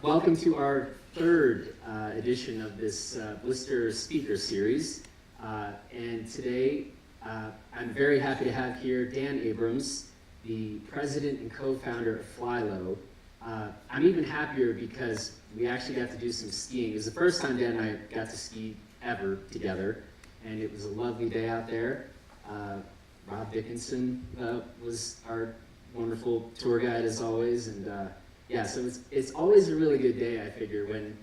Welcome to our third edition of this Blister Speaker Series. And today, I'm very happy to have here Dan Abrams, the president and co-founder of Flylow. I'm even happier because we actually got to do some skiing. It was the first time Dan and I got to ski ever together, and it was a lovely day out there. Rob Dickinson was our wonderful tour guide as always, and yeah, so it's always a really good day, I figure, when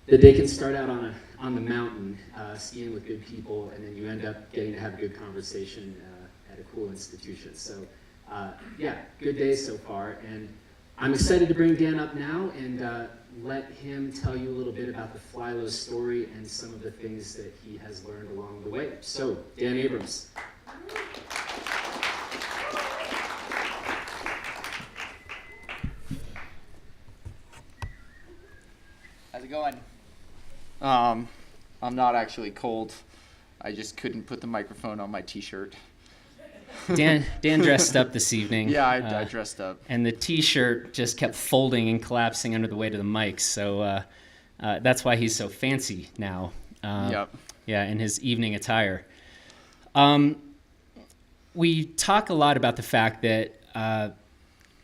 the day can start out on the mountain, skiing with good people, and then you end up getting to have a good conversation at a cool institution. So yeah, good day so far, and I'm excited to bring Dan up now and let him tell you a little bit about the Flylow story and some of the things that he has learned along the way. So, Dan Abrams. How's it going? I'm not actually cold. I just couldn't put the microphone on my t-shirt. Dan dressed up this evening. Yeah, I dressed up. And the t-shirt just kept folding and collapsing under the weight of the mic, so that's why he's so fancy now. Yep. Yeah, in his evening attire. We talk a lot about the fact that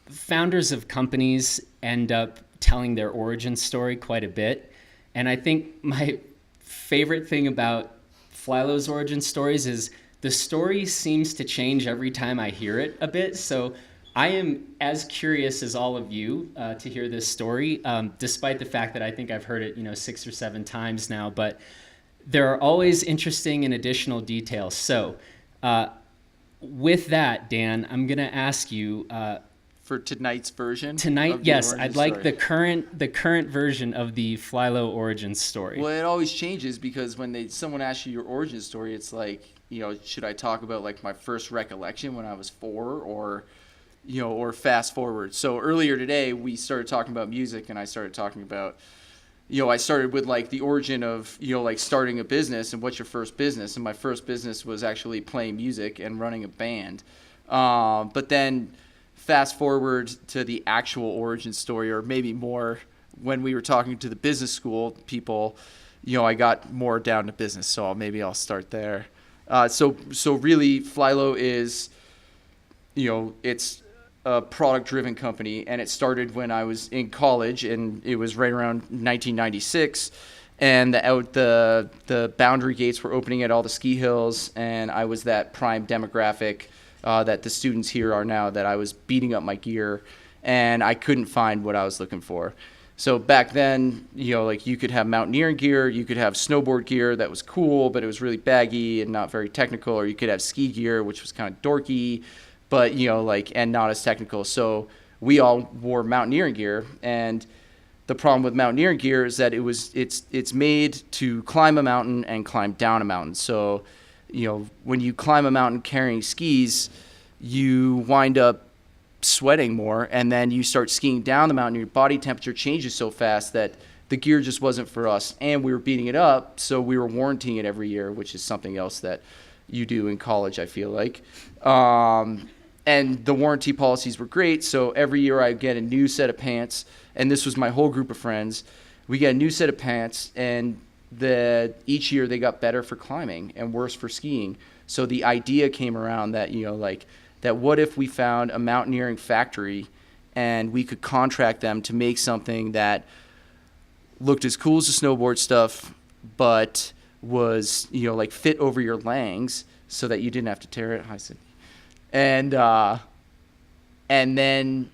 founders of companies end up telling their origin story quite a bit. And I think my favorite thing about Flylow's origin stories is the story seems to change every time I hear it a bit. So I am as curious as all of you to hear this story, despite the fact that I think I've heard it 6 or 7 times now. But there are always interesting and additional details. So with that, Dan, I'm going to ask you... for tonight's version? Tonight, yes. I'd like the current version of the Flylow origin story. Well, it always changes because when someone asks you your origin story, it's like, should I talk about like my first recollection when I was 4 or fast forward? So earlier today, we started talking about music and I started talking about, I started with like the origin of, like starting a business and what's your first business? And my first business was actually playing music and running a band. But then fast forward to the actual origin story, or maybe more when we were talking to the business school people, I got more down to business. So maybe I'll start there. So really Flylow is, it's a product-driven company, and it started when I was in college, and it was right around 1996, and the boundary gates were opening at all the ski hills, and I was that prime demographic that the students here are now, that I was beating up my gear, and I couldn't find what I was looking for. So back then, like you could have mountaineering gear, you could have snowboard gear that was cool, but it was really baggy and not very technical, or you could have ski gear, which was kind of dorky, but and not as technical. So we all wore mountaineering gear, and the problem with mountaineering gear is that it's made to climb a mountain and climb down a mountain. So when you climb a mountain carrying skis, you wind up sweating more, and then you start skiing down the mountain, your body temperature changes so fast that the gear just wasn't for us, and we were beating it up, so we were warranting it every year, which is something else that you do in college, I feel like. And the warranty policies were great, so every year I get a new set of pants, and this was my whole group of friends. We get a new set of pants, and each year they got better for climbing and worse for skiing. So the idea came around that, that what if we found a mountaineering factory and we could contract them to make something that looked as cool as the snowboard stuff, but was, fit over your legs so that you didn't have to tear it. Hi, Sydney. And then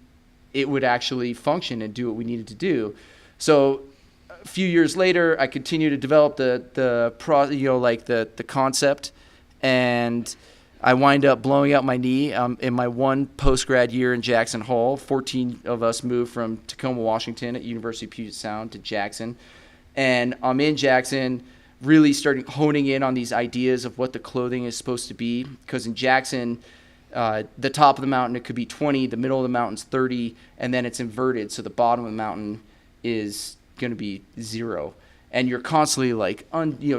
it would actually function and do what we needed to do. So a few years later, I continued to develop the concept, and I wind up blowing out my knee in my one post-grad year in Jackson Hole. 14 of us moved from Tacoma, Washington at University of Puget Sound to Jackson. And I'm in Jackson, really starting honing in on these ideas of what the clothing is supposed to be. Because in Jackson, the top of the mountain, it could be 20, the middle of the mountain's 30, and then it's inverted. So the bottom of the mountain is going to be 0. And you're constantly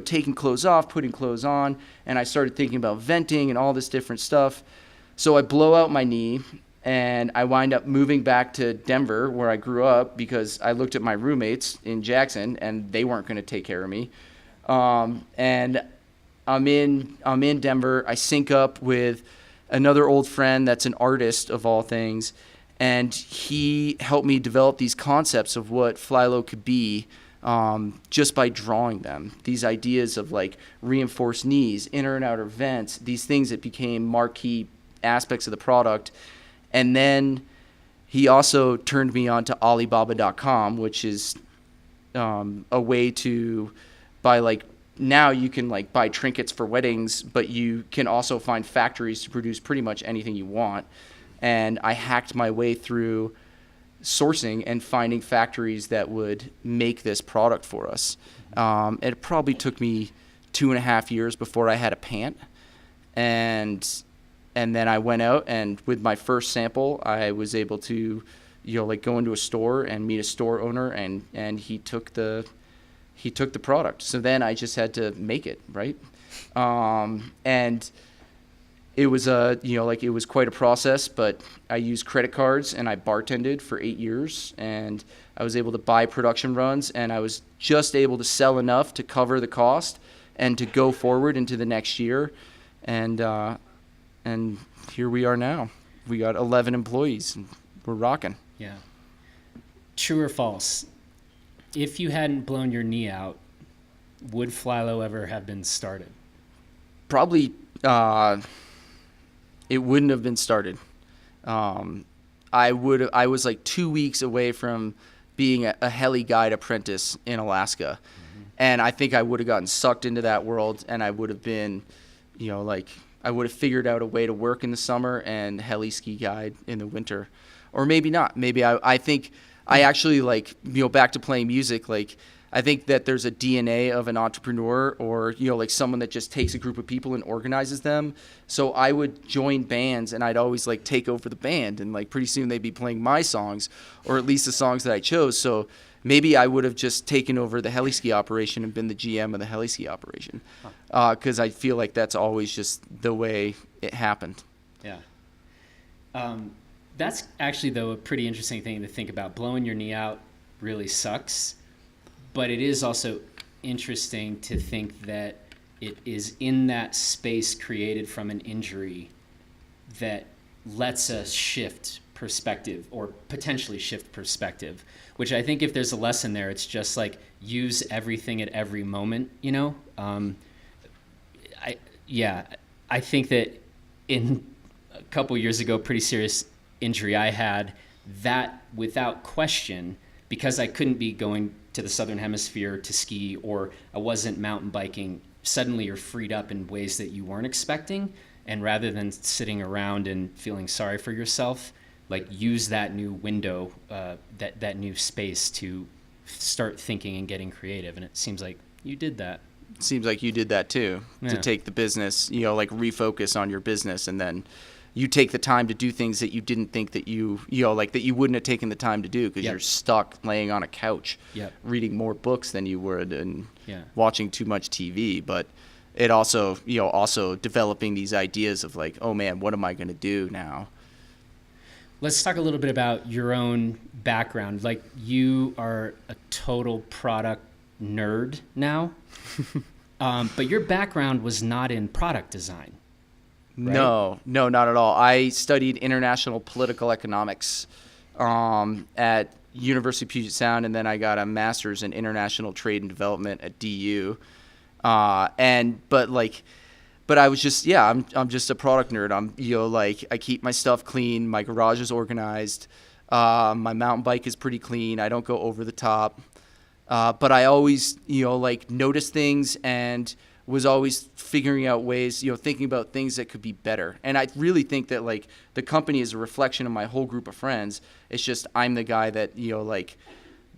taking clothes off, putting clothes on. And I started thinking about venting and all this different stuff. So I blow out my knee, and I wind up moving back to Denver where I grew up because I looked at my roommates in Jackson and they weren't going to take care of me. And I'm in Denver. I sync up with another old friend that's an artist of all things, and he helped me develop these concepts of what Flylow could be, just by drawing them. These ideas of like reinforced knees, inner and outer vents, these things that became marquee aspects of the product. And then he also turned me on to Alibaba.com, which is a way to buy, like, now you can like buy trinkets for weddings, but you can also find factories to produce pretty much anything you want. And I hacked my way through sourcing and finding factories that would make this product for us. It probably took me 2.5 years before I had a pant. And then I went out, and with my first sample, I was able to, like go into a store and meet a store owner, and he took the product. So then I just had to make it, right? And it was it was quite a process, but I used credit cards and I bartended for 8 years, and I was able to buy production runs, and I was just able to sell enough to cover the cost and to go forward into the next year. And here we are now. We got 11 employees and we're rocking. Yeah. True or false? If you hadn't blown your knee out, would Flylow ever have been started? Probably, it wouldn't have been started. I was like 2 weeks away from being a heli guide apprentice in Alaska. Mm-hmm. And I think I would have gotten sucked into that world, and I would have been, I would have figured out a way to work in the summer and heli ski guide in the winter. Or maybe not. Maybe I think I actually back to playing music, I think that there's a DNA of an entrepreneur, or, someone that just takes a group of people and organizes them. So I would join bands, and I'd always take over the band, and pretty soon they'd be playing my songs, or at least the songs that I chose. So maybe I would have just taken over the heli ski operation and been the GM of the heli ski operation. Because I feel like that's always just the way it happened. Yeah. That's actually, though, a pretty interesting thing to think about. Blowing your knee out really sucks, but it is also interesting to think that it is in that space created from an injury that lets us shift perspective, or potentially shift perspective, which I think if there's a lesson there, it's just use everything at every moment, I think that in a couple years ago, pretty serious injury I had, that without question, because I couldn't be going to the Southern Hemisphere to ski, or I wasn't mountain biking, suddenly you're freed up in ways that you weren't expecting. And rather than sitting around and feeling sorry for yourself, use that new window, that new space to start thinking and getting creative. And it seems like you did that. Seems like you did that too, Yeah. to take the business, refocus on your business, and then you take the time to do things that you didn't think that that you wouldn't have taken the time to do, because Yep. you're stuck laying on a couch, Yep. reading more books than you would, and Yeah. watching too much TV. But it also, also developing these ideas of oh man, what am I going to do now? Let's talk a little bit about your own background. You are a total product nerd now, but your background was not in product design. Right? No, not at all. I studied international political economics at University of Puget Sound, and then I got a master's in international trade and development at DU. But I was just, I'm just a product nerd. I keep my stuff clean. My garage is organized. My mountain bike is pretty clean. I don't go over the top. But I always, notice things, and was always figuring out ways, thinking about things that could be better. And I really think that the company is a reflection of my whole group of friends. It's just I'm the guy that,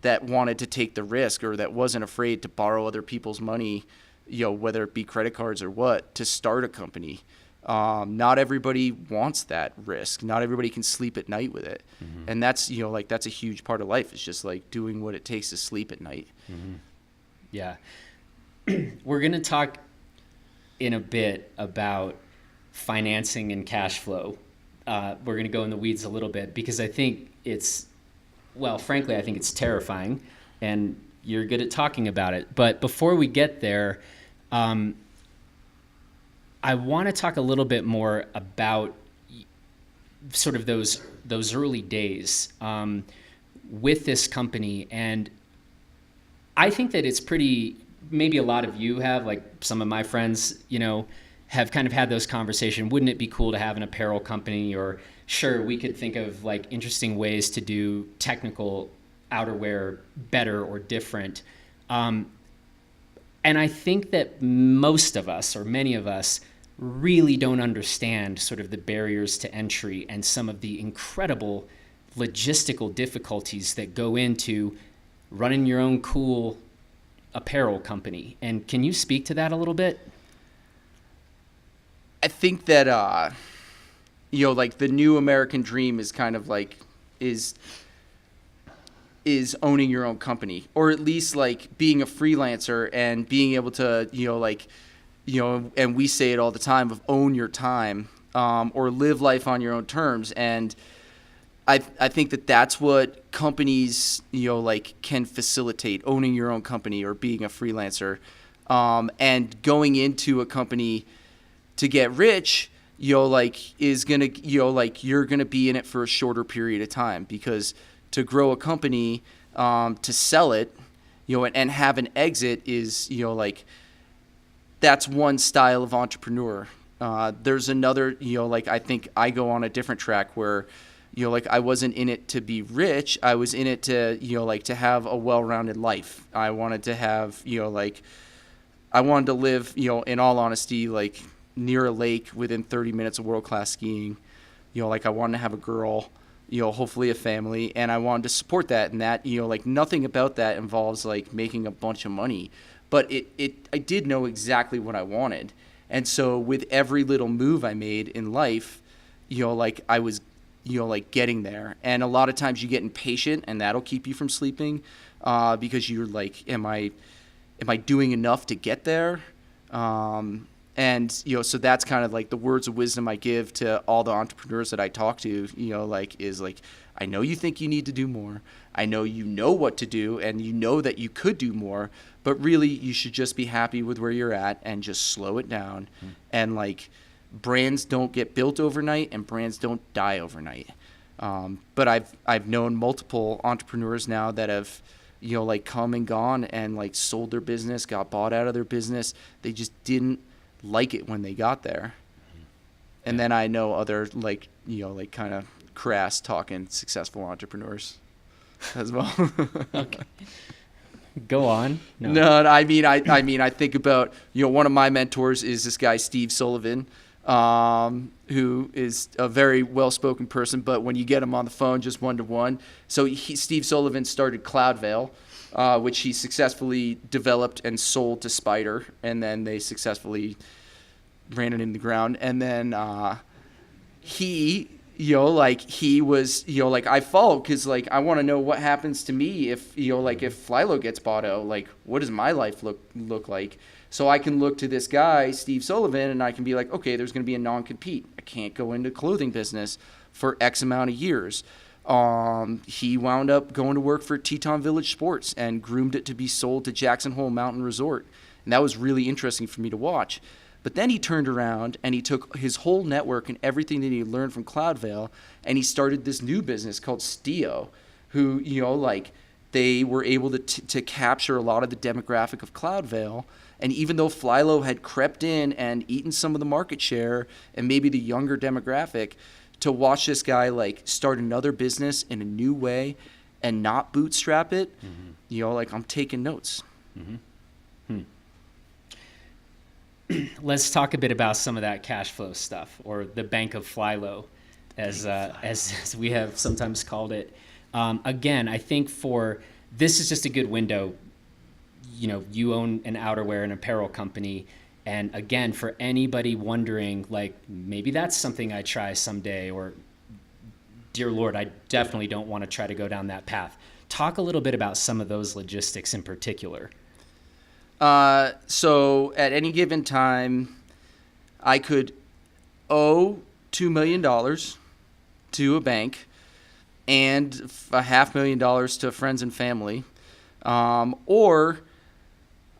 that wanted to take the risk, or that wasn't afraid to borrow other people's money, whether it be credit cards or what, to start a company. Not everybody wants that risk. Not everybody can sleep at night with it. Mm-hmm. And that's, that's a huge part of life. It's just doing what it takes to sleep at night. Mm-hmm. Yeah. We're going to talk in a bit about financing and cash flow. we're going to go in the weeds a little bit, because I think frankly, I think it's terrifying, and you're good at talking about it. But before we get there, I want to talk a little bit more about sort of those early days with this company. And I think that it's maybe a lot of you have, like some of my friends, have kind of had those conversations. Wouldn't it be cool to have an apparel company? Or sure, we could think of like interesting ways to do technical outerwear better or different. And I think that most of us, or many of us, really don't understand sort of the barriers to entry and some of the incredible logistical difficulties that go into running your own cool apparel company. And can you speak to that a little bit? I think that like the new American dream is kind of like is owning your own company, or at least like being a freelancer and being able to and we say it all the time, of own your time, or live life on your own terms. And I think that that's what companies can facilitate, owning your own company or being a freelancer, and going into a company to get rich, is gonna you're gonna be in it for a shorter period of time, because to grow a company, to sell it, and have an exit is that's one style of entrepreneur. There's another, I think I go on a different track where, I wasn't in it to be rich. I was in it to, to have a well-rounded life. I wanted to have, I wanted to live, in all honesty, like near a lake within 30 minutes of world-class skiing. I wanted to have a girl, hopefully a family, and I wanted to support that. And that, nothing about that involves like making a bunch of money. But I did know exactly what I wanted. And so with every little move I made in life, I was, getting there. And a lot of times you get impatient, and that'll keep you from sleeping, because you're like, am I doing enough to get there? And, so that's kind of like the words of wisdom I give to all the entrepreneurs that I talk to, is like, I know you think you need to do more. I know you know what to do, and you know that you could do more, but really you should just be happy with where you're at and just slow it down. And like, brands don't get built overnight, and brands don't die overnight. But I've known multiple entrepreneurs now that have, come and gone and like sold their business, got bought out of their business. They just didn't like it when they got there. And then I know other kind of crass talking successful entrepreneurs as well. Okay. Go on. No, I mean, I think about, one of my mentors is this guy, Steve Sullivan, who is a very well-spoken person, but when you get him on the phone, just one-to-one. So Steve Sullivan started Cloudveil, which he successfully developed and sold to Spider, and then they successfully ran it in the ground. And then he was, I follow, because I want to know what happens to me if Flylow gets bought out. Like, what does my life look like? So I can look to this guy, Steve Sullivan, and I can be like, okay, there's going to be a non-compete. I can't go into clothing business for X amount of years. He wound up going to work for Teton Village Sports and groomed it to be sold to Jackson Hole Mountain Resort. And that was really interesting for me to watch. But then he turned around and he took his whole network and everything that he learned from Cloudveil, and he started this new business called Stio, who, they were able to capture a lot of the demographic of Cloudveil. And even though Flylow had crept in and eaten some of the market share and maybe the younger demographic, to watch this guy start another business in a new way and not bootstrap it, I'm taking notes. Let's talk a bit about some of that cash flow stuff, or the Bank of Flylow, as we have sometimes called it. Again, I think this is just a good window. You own an outerwear and apparel company. And again, for anybody wondering, maybe that's something I try someday, or dear Lord, I definitely don't want to try to go down that path. Talk a little bit about some of those logistics in particular. So at any given time, I could owe $2 million, to a bank and $500,000 to friends and family. Or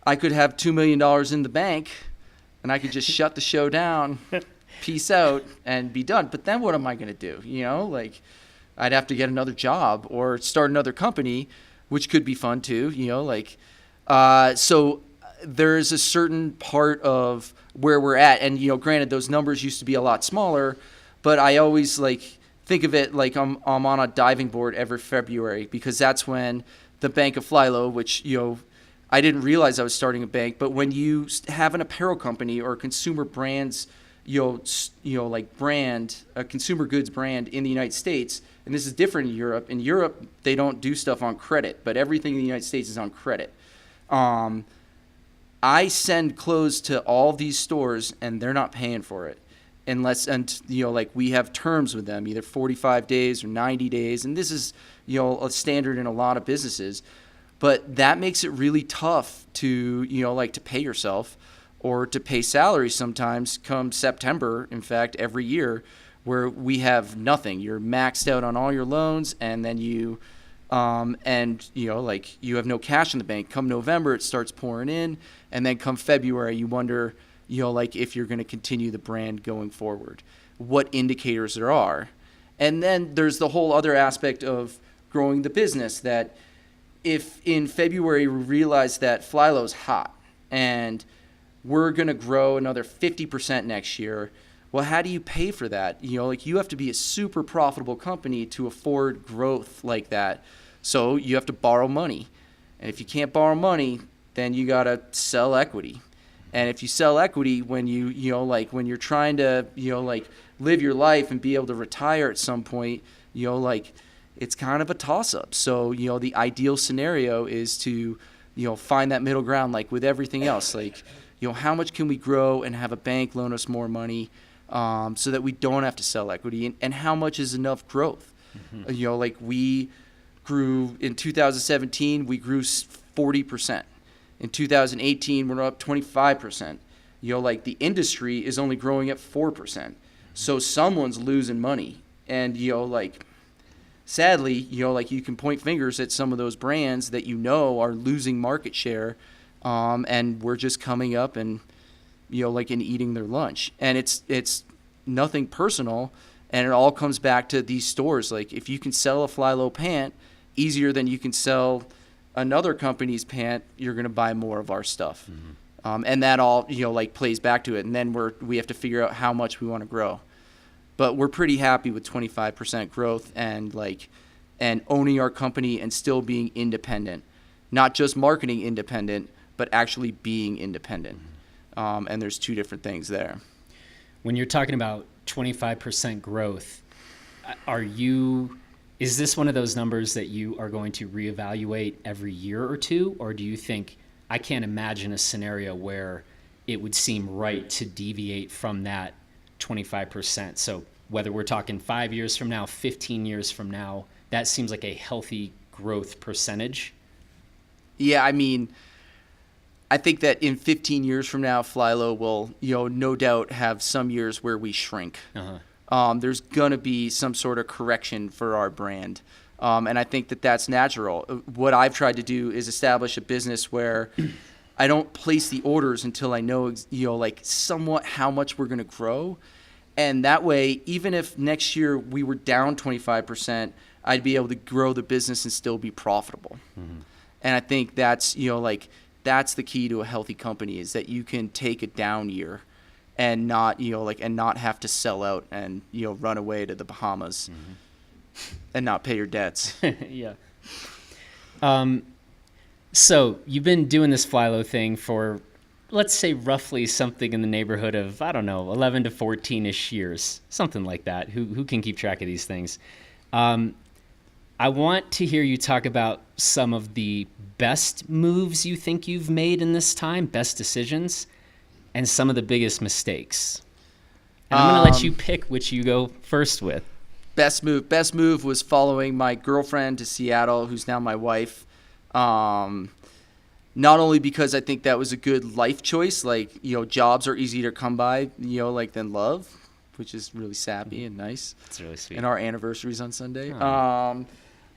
I could have $2 million in the bank and I could just shut the show down, peace out, and be done. But then what am I going to do? Like I'd have to get another job or start another company, which could be fun too, so there's a certain part of where we're at. And, granted, those numbers used to be a lot smaller, but I always think of it like I'm on a diving board every February, because that's when the Bank of Flylow, which, I didn't realize I was starting a bank, but when you have an apparel company or consumer brands, brand, a consumer goods brand in the United States, and this is different in Europe. In Europe, they don't do stuff on credit, but everything in the United States is on credit. I send clothes to all these stores and they're not paying for it we have terms with them, either 45 days or 90 days. And this is, a standard in a lot of businesses, but that makes it really tough to, to pay yourself or to pay salaries sometimes come September, in fact, every year, where we have nothing. You're maxed out on all your loans, and then you have no cash in the bank. Come November, it starts pouring in, and then come February, you wonder, if you're going to continue the brand going forward, what indicators there are. And then there's the whole other aspect of growing the business, that if in February we realize that Flylow's hot and we're going to grow another 50% next year, well, how do you pay for that? You have to be a super profitable company to afford growth like that. So you have to borrow money. And if you can't borrow money, then you got to sell equity. And if you sell equity when when you're trying to, live your life and be able to retire at some point, it's kind of a toss-up. So, the ideal scenario is to, find that middle ground, like with everything else. How much can we grow and have a bank loan us more money so that we don't have to sell equity? And how much is enough growth? Mm-hmm. We grew in 2017, we grew 40%. In 2018, we're up 25%. The industry is only growing at 4%. So someone's losing money. And, sadly, you can point fingers at some of those brands that are losing market share, and we're just coming up and, and eating their lunch. And it's nothing personal, and it all comes back to these stores. If you can sell a Flylow pant easier than you can sell another company's pant, you're going to buy more of our stuff. Mm-hmm. And that all, plays back to it. And then we have to figure out how much we want to grow. But we're pretty happy with 25% growth and owning our company and still being independent, not just marketing independent, but actually being independent. Mm-hmm. And there's two different things there. When you're talking about 25% growth, is this one of those numbers that you are going to reevaluate every year or two? Or do you think, I can't imagine a scenario where it would seem right to deviate from that 25%. So whether we're talking 5 years from now, 15 years from now, that seems like a healthy growth percentage. Yeah, I think that in 15 years from now, Flylow will, no doubt have some years where we shrink. Uh-huh. There's going to be some sort of correction for our brand. And I think that that's natural. What I've tried to do is establish a business where I don't place the orders until I know, somewhat how much we're going to grow. And that way, even if next year we were down 25%, I'd be able to grow the business and still be profitable. Mm-hmm. And I think that's, that's the key to a healthy company, is that you can take a down year and not, and not have to sell out and, run away to the Bahamas. Mm-hmm. And not pay your debts. Yeah. So you've been doing this Flylow thing for, let's say, roughly something in the neighborhood of, 11 to 14-ish years, something like that. Who can keep track of these things? I want to hear you talk about some of the best moves you think you've made in this time, best decisions, and some of the biggest mistakes. And I'm going to let you pick which you go first with. Best move was following my girlfriend to Seattle, who's now my wife. Not only because I think that was a good life choice, jobs are easier to come by, than love, which is really sappy and nice. It's really sweet. And our anniversary's on Sunday. Oh.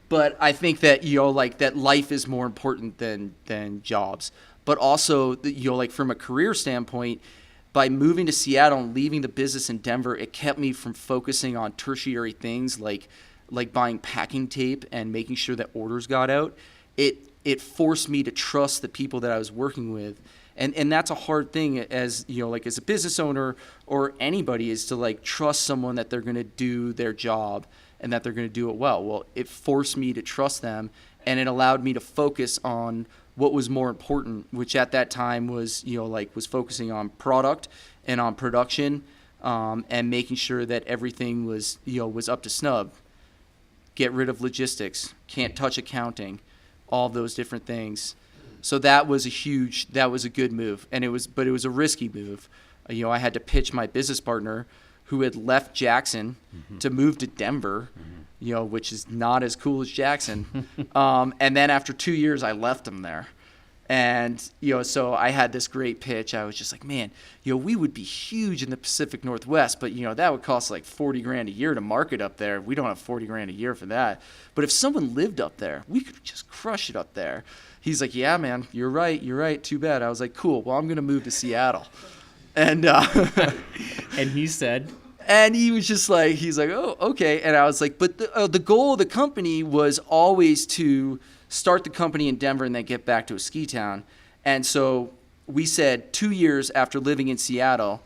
But I think that, like that life is more important than jobs. But also, like from a career standpoint, by moving to Seattle and leaving the business in Denver, it kept me from focusing on tertiary things like buying packing tape and making sure that orders got out. It forced me to trust the people that I was working with. And that's a hard thing as, like as a business owner or anybody, is to like trust someone that they're going to do their job and that they're going to do it well. Well, it forced me to trust them, and it allowed me to focus on what was more important, which at that time was, was focusing on product and on production, and making sure that everything was, was up to snub. Get rid of logistics, can't touch accounting, all those different things. So that was a good move, but it was a risky move. I had to pitch my business partner, who had left Jackson to move to Denver, which is not as cool as Jackson. And then after 2 years, I left him there. And, so I had this great pitch. I was just like, man, we would be huge in the Pacific Northwest, but, that would cost like $40,000 a year to market up there. We don't have $40,000 a year for that. But if someone lived up there, we could just crush it up there. He's like, yeah, man, you're right. Too bad. I was like, cool. Well, I'm going to move to Seattle. And and he said, and he was just like, he's like, oh, okay. And I was like, but the goal of the company was always to start the company in Denver and then get back to a ski town. And so we said 2 years after living in Seattle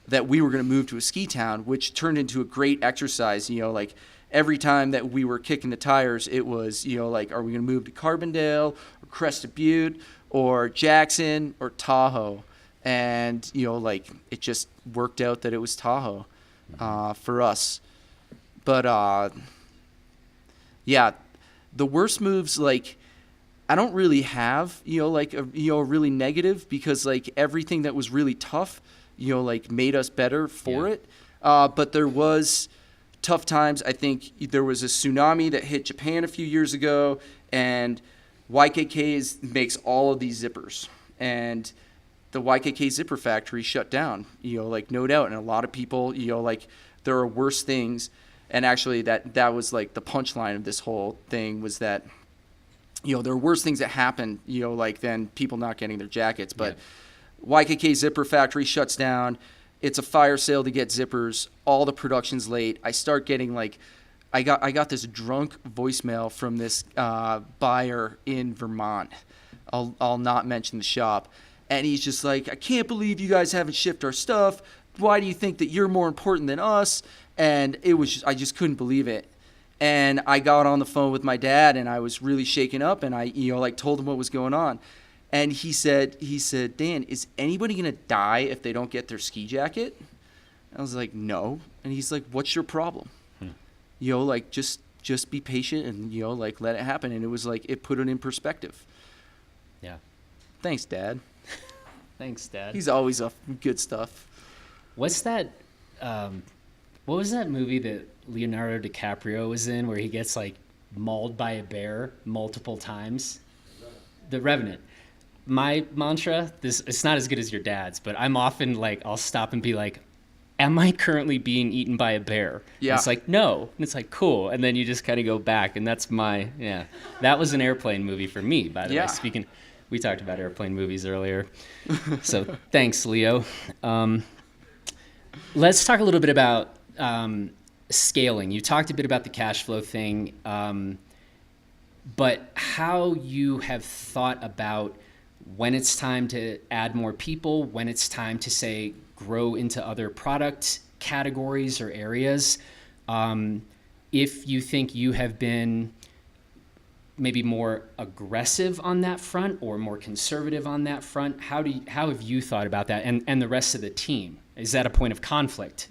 that we were going to move to a ski town, which turned into a great exercise. Like every time that we were kicking the tires, it was, like, are we going to move to Carbondale or Crested Butte or Jackson or Tahoe? And, like it just worked out that it was Tahoe for us. But, yeah, the worst moves, like, I don't really have, like a really negative, because like everything that was really tough, like made us better for it. But there was tough times. I think there was a tsunami that hit Japan a few years ago, and YKK makes all of these zippers, and the YKK zipper factory shut down, like no doubt. And a lot of people, like there are worse things. And actually that was like the punchline of this whole thing, was that, there are worse things that happen, like than people not getting their jackets. But YKK zipper factory shuts down. It's a fire sale to get zippers. All the production's late. I start getting like, I got this drunk voicemail from this buyer in Vermont. I'll not mention the shop. And he's just like, I can't believe you guys haven't shipped our stuff. Why do you think that you're more important than us? And it was I just couldn't believe it. And I got on the phone with my dad, and I was really shaken up, and I, like told him what was going on. And he said, Dan, is anybody going to die if they don't get their ski jacket? I was like, no. And he's like, what's your problem? Like just be patient and, like let it happen. And it was like, it put it in perspective. Yeah. Thanks, Dad. Thanks, Dad. He's always up good stuff. What's that? What was that movie that Leonardo DiCaprio was in, where he gets like mauled by a bear multiple times? The Revenant. My mantra, it's not as good as your dad's, but I'm often like, I'll stop and be like, am I currently being eaten by a bear? Yeah. And it's like, no. And it's like, cool. And then you just kind of go back, and that's that was an airplane movie for me, by the way. We talked about airplane movies earlier. So thanks, Leo. Let's talk a little bit about scaling. You talked a bit about the cash flow thing, but how you have thought about when it's time to add more people, when it's time to, say, grow into other product categories or areas. If you think you have been maybe more aggressive on that front or more conservative on that front, how have you thought about that, and the rest of the team? Is that a point of conflict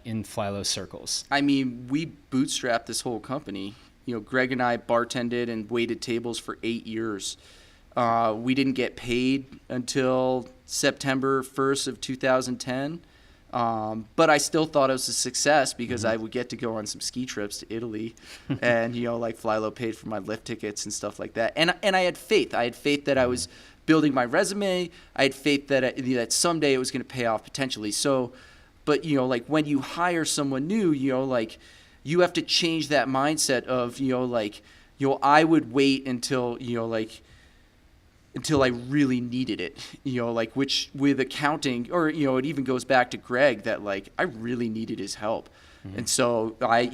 in Flylow circles? I mean, we bootstrapped this whole company. Greg and I bartended and waited tables for 8 years. We didn't get paid until September 1st of 2010. But I still thought it was a success because I would get to go on some ski trips to Italy, and like Flylow paid for my lift tickets and stuff like that. And I had faith. I had faith that I was building my resume. I had faith that that someday it was going to pay off potentially. So, But, like when you hire someone new, like you have to change that mindset of, like, I would wait until, until I really needed it, like, which with accounting, or, it even goes back to Greg, that like I really needed his help. And so I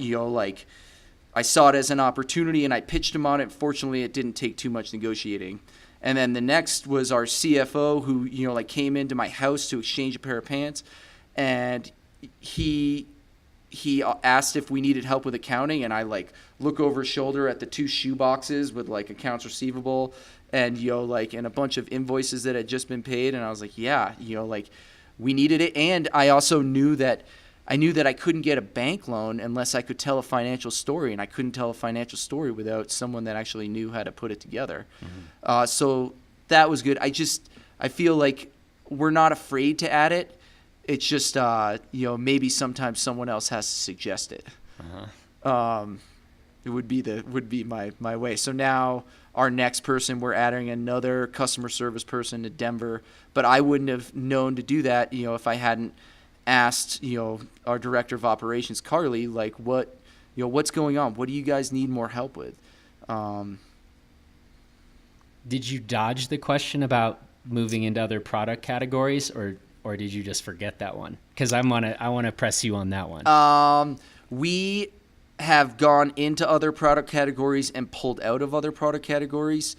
saw it as an opportunity and I pitched him on it. Fortunately, it didn't take too much negotiating. And then the next was our CFO, who, like came into my house to exchange a pair of pants, and he asked if we needed help with accounting, and I like look over his shoulder at the 2 shoe boxes with like accounts receivable and and a bunch of invoices that had just been paid, and I was like, yeah, like we needed it. And I also knew that I couldn't get a bank loan unless I could tell a financial story, and I couldn't tell a financial story without someone that actually knew how to put it together. So that was good. I feel like we're not afraid to add it. It's just, maybe sometimes someone else has to suggest it. It would be my way. So now our next person, we're adding another customer service person to Denver, but I wouldn't have known to do that, if I hadn't asked, our director of operations, Carly, like what's going on? What do you guys need more help with? Did you dodge the question about moving into other product categories, or did you just forget that one? Because I want to press you on that one. We have gone into other product categories and pulled out of other product categories,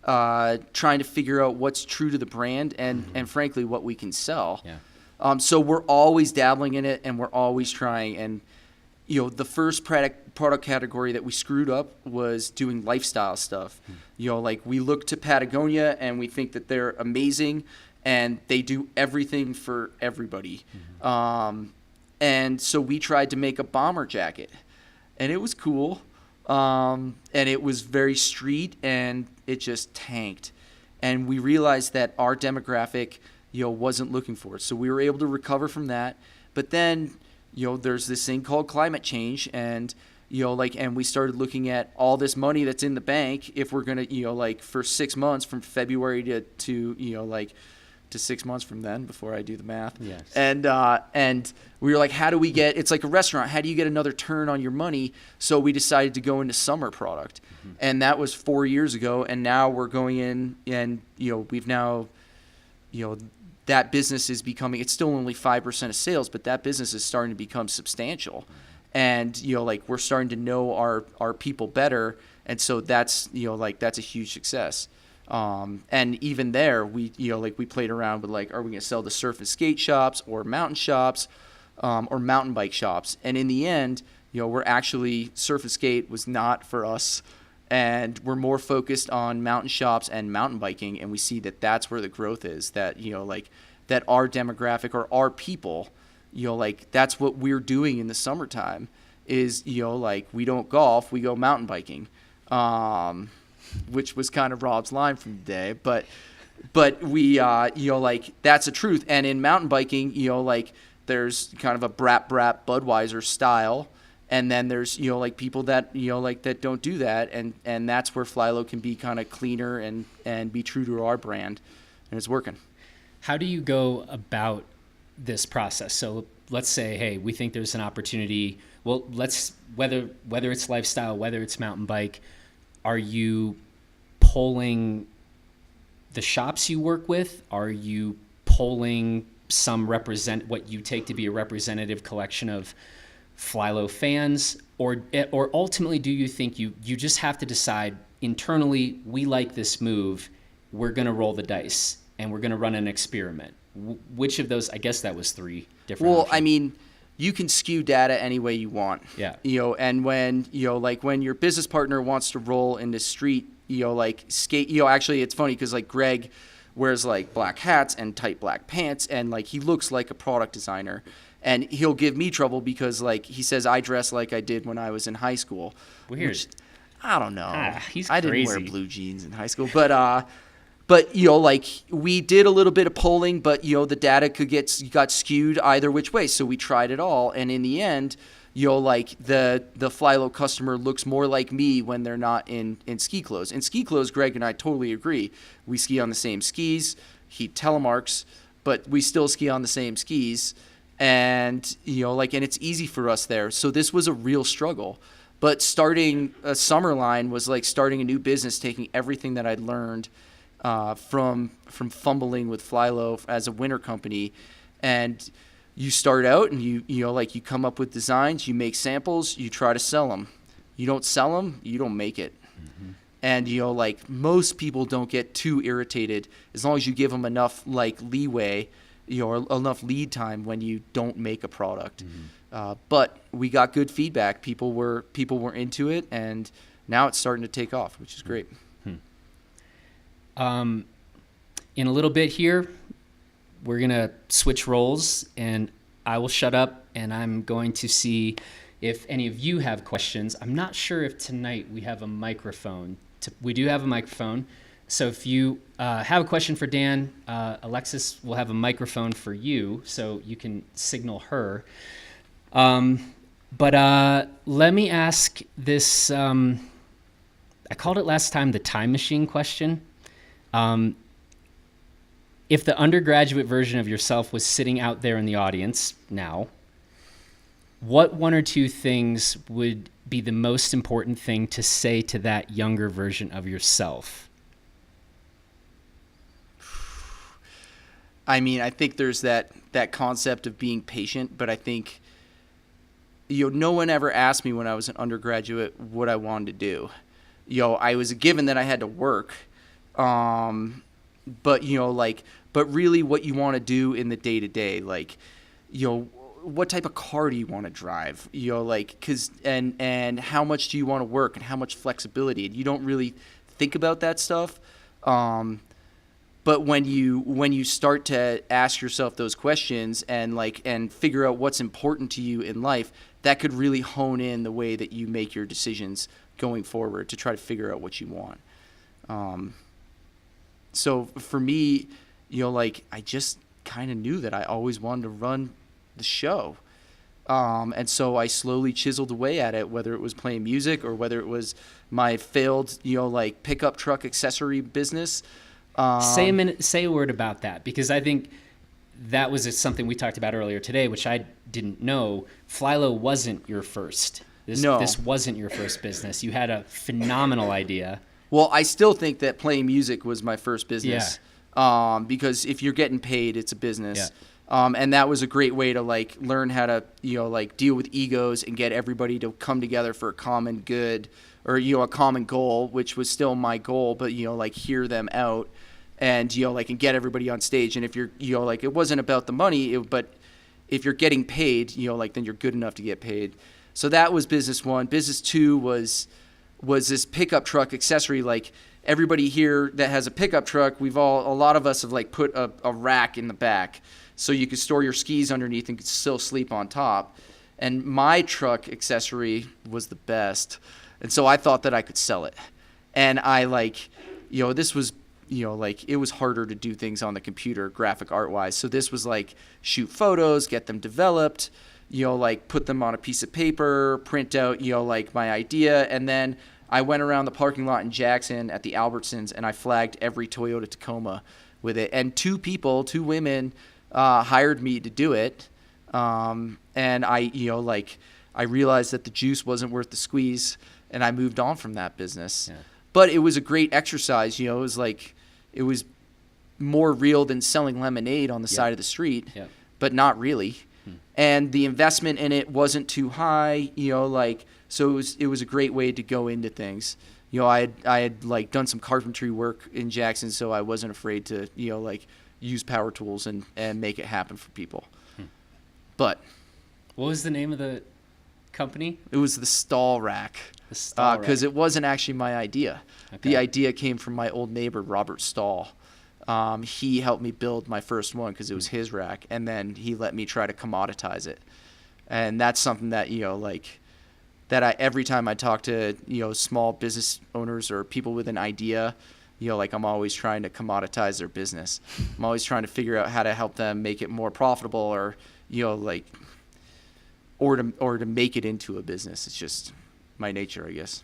trying to figure out what's true to the brand and frankly what we can sell. Yeah. So we're always dabbling in it and we're always trying. And the first product category that we screwed up was doing lifestyle stuff. Like we look to Patagonia and we think that they're amazing and they do everything for everybody. And so we tried to make a bomber jacket, and it was cool. And it was very street, and it just tanked. And we realized that our demographic, wasn't looking for it. So we were able to recover from that. But then, there's this thing called climate change, and and we started looking at all this money that's in the bank if we're gonna, for 6 months from February to 6 months from then, before I do the math. Yes. And we were like, how do we get, it's like a restaurant, how do you get another turn on your money? So we decided to go into summer product. And that was 4 years ago. And now we're going in and, we've now, that business is becoming, it's still only 5% of sales, but that business is starting to become substantial. And, we're starting to know our people better. And so that's, that's a huge success. And even there, we played around with are we going to sell to surf and skate shops or mountain shops, or mountain bike shops? And in the end, we're actually, surf and skate was not for us, and we're more focused on mountain shops and mountain biking. And we see that that's where the growth is, that, that our demographic or our people, that's what we're doing in the summertime is, we don't golf, we go mountain biking. Which was kind of Rob's line from the day, but we, that's the truth. And in mountain biking, there's kind of a brat Budweiser style. And then there's, people that, that don't do that. And that's where Flylow can be kind of cleaner and be true to our brand. And it's working. How do you go about this process? So let's say, hey, we think there's an opportunity. Well, whether it's lifestyle, whether it's mountain bike, are you polling the shops you work with? Are you polling what you take to be a representative collection of Flylow fans? Or ultimately, do you think you just have to decide internally, we like this move, we're going to roll the dice, and we're going to run an experiment? Which of those, I guess that was 3 different options. I mean, you can skew data any way you want. Yeah. And when, when your business partner wants to roll into street, skate, actually it's funny because Greg wears black hats and tight black pants, and he looks like a product designer, and he'll give me trouble because he says I dress like I did when I was in high school. Weird. Which, I don't know. He's I crazy. didn't wear blue jeans in high school, but we did a little bit of polling, but the data got skewed either which way. So we tried it all, and in the end, the Flylow customer looks more like me when they're not in ski clothes. In ski clothes, Greg and I totally agree. We ski on the same skis. He telemarks, but we still ski on the same skis. And, and it's easy for us there. So this was a real struggle. But starting a summer line was like starting a new business, taking everything that I'd learned from fumbling with Flylow as a winter company. And you start out and you come up with designs, you make samples, you try to sell them. You don't sell them, you don't make it. Mm-hmm. And, most people don't get too irritated as long as you give them enough, leeway, or enough lead time when you don't make a product. Mm-hmm. But we got good feedback. People were into it, and now it's starting to take off, which is great. In a little bit here, we're going to switch roles, and I will shut up, and I'm going to see if any of you have questions. I'm not sure if tonight we have a microphone. We do have a microphone. So if you have a question for Dan, Alexis will have a microphone for you, so you can signal her. But let me ask this, I called it last time the time machine question. If the undergraduate version of yourself was sitting out there in the audience now, what one or two things would be the most important thing to say to that younger version of yourself? I mean, I think there's that concept of being patient, but I think, no one ever asked me when I was an undergraduate what I wanted to do. I was a given that I had to work, but really what you want to do in the day to day, what type of car do you want to drive, and how much do you want to work and how much flexibility, and you don't really think about that stuff. But when you start to ask yourself those questions and figure out what's important to you in life, that could really hone in the way that you make your decisions going forward to try to figure out what you want. So for me, I just kind of knew that I always wanted to run the show. And so I slowly chiseled away at it, whether it was playing music or whether it was my failed, pickup truck accessory business. Say a word about that, because I think that was something we talked about earlier today, which I didn't know. Flylow wasn't your first. This wasn't your first business. You had a phenomenal idea. Well, I still think that playing music was my first business. Yeah. Because if you're getting paid, it's a business. Yeah. And that was a great way to learn how to deal with egos and get everybody to come together for a common good, or a common goal, which was still my goal, but hear them out and and get everybody on stage. And if you're it wasn't about the money, but if you're getting paid, then you're good enough to get paid. So that was business one. Business two was this pickup truck accessory. Everybody here that has a pickup truck, a lot of us have put a rack in the back so you could store your skis underneath and could still sleep on top. And my truck accessory was the best. And so I thought that I could sell it. And I this was, it was harder to do things on the computer, graphic art wise. So this was shoot photos, get them developed, put them on a piece of paper, print out, my idea. And then I went around the parking lot in Jackson at the Albertsons and I flagged every Toyota Tacoma with it. And two women hired me to do it. And I realized that the juice wasn't worth the squeeze. And I moved on from that business. Yeah. But it was a great exercise. It was more real than selling lemonade on the side of the street, but not really. And the investment in it wasn't too high, so it was a great way to go into things. I had done some carpentry work in Jackson, so I wasn't afraid to, use power tools and make it happen for people. But what was the name of the company? It was the Stall Rack. Because it wasn't actually my idea. Okay. The idea came from my old neighbor, Robert Stall. He helped me build my first one because it was his rack, and then he let me try to commoditize it. And that's something that, every time I talk to, small business owners or people with an idea, I'm always trying to commoditize their business. I'm always trying to figure out how to help them make it more profitable or, or to make it into a business. It's just my nature, I guess.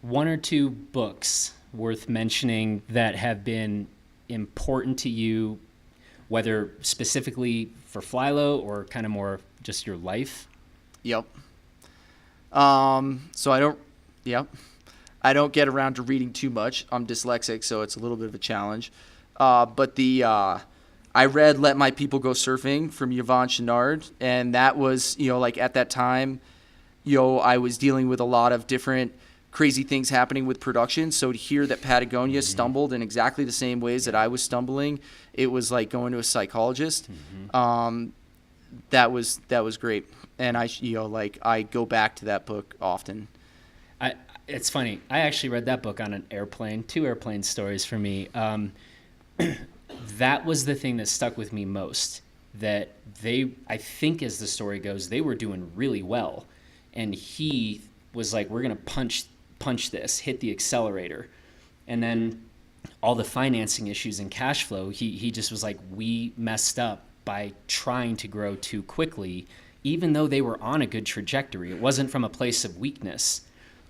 One or two books worth mentioning that have been important to you, whether specifically for Flylow or kind of more just your life? Yep. So I don't get around to reading too much. I'm dyslexic, so it's a little bit of a challenge. But I read Let My People Go Surfing from Yvon Chouinard, and that was, like at that time, I was dealing with a lot of different crazy things happening with production. So to hear that Patagonia stumbled in exactly the same ways that I was stumbling, it was like going to a psychologist. That was great. And I go back to that book often. It's funny. I actually read that book on an airplane, 2 airplane stories for me. That was the thing that stuck with me most, that I think as the story goes, they were doing really well. And he was like, we're going to punch this, hit the accelerator. And then all the financing issues and cash flow, he just was like, we messed up by trying to grow too quickly, even though they were on a good trajectory. It wasn't from a place of weakness.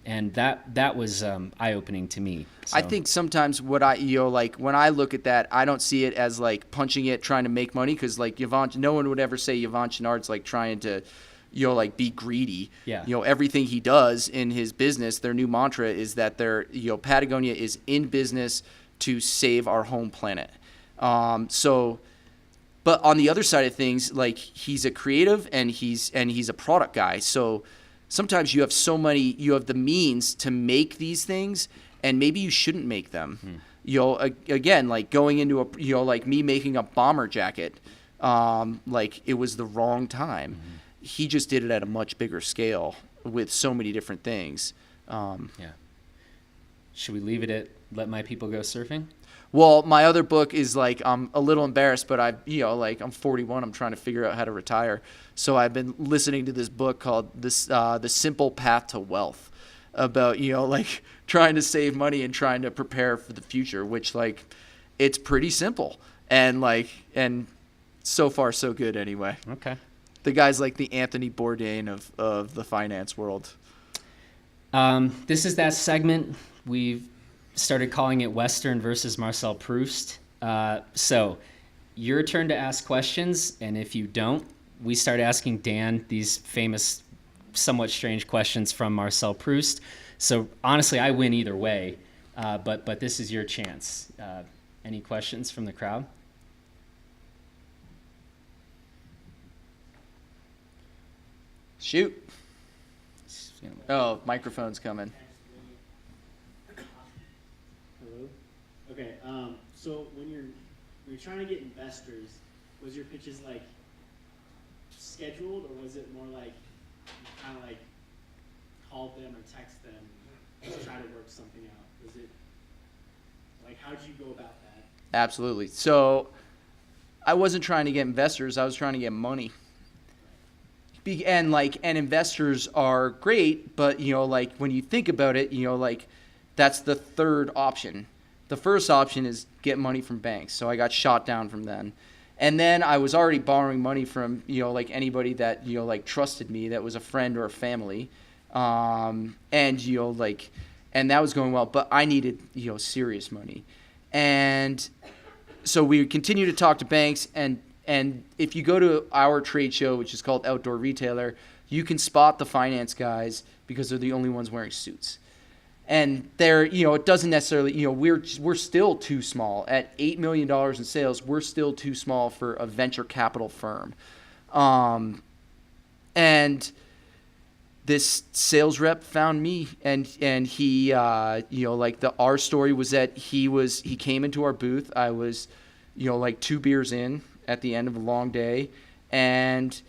And that was eye-opening to me. So. I think sometimes what when I look at that, I don't see it as like punching it, trying to make money, because like no one would ever say Yvon Chouinard's like trying to, like be greedy. Yeah. Everything he does in his business, their new mantra is that Patagonia is in business to save our home planet. But on the other side of things, like he's a creative and he's a product guy. So sometimes you have the means to make these things, and maybe you shouldn't make them. Again, like going into like me making a bomber jacket, like it was the wrong time. He just did it at a much bigger scale with so many different things. Yeah. Should we leave it at Let My People Go Surfing? Well, my other book is like, I'm a little embarrassed, but I'm 41. I'm trying to figure out how to retire. So I've been listening to this book called The Simple Path to Wealth, about, like trying to save money and trying to prepare for the future, which like, it's pretty simple. And so far so good anyway. Okay. The guy's like the Anthony Bourdain of the finance world. This is that segment. We've started calling it Western versus Marcel Proust. So your turn to ask questions, and if you don't, we start asking Dan these famous, somewhat strange questions from Marcel Proust. So honestly, I win either way, but this is your chance. Any questions from the crowd? Shoot. Oh, microphone's coming. Hello. Okay. So when you're trying to get investors, was your pitches like scheduled, or was it more like you kind of like called them or text them to try to work something out? Was it like, how'd you go about that? Absolutely. So I wasn't trying to get investors. I was trying to get money. And investors are great, but like when you think about it, like that's the third option. The first option is get money from banks. So I got shot down from then. And then I was already borrowing money from, like anybody that, like trusted me, that was a friend or a family. And that was going well, but I needed, serious money. And so we continue to talk to banks, and if you go to our trade show, which is called Outdoor Retailer, you can spot the finance guys because they're the only ones wearing suits. And they're, it doesn't necessarily, we're still too small. At $8 million in sales, we're still too small for a venture capital firm. And this sales rep found me, and he, our story was that he came into our booth. I was, 2 beers in at the end of a long day, and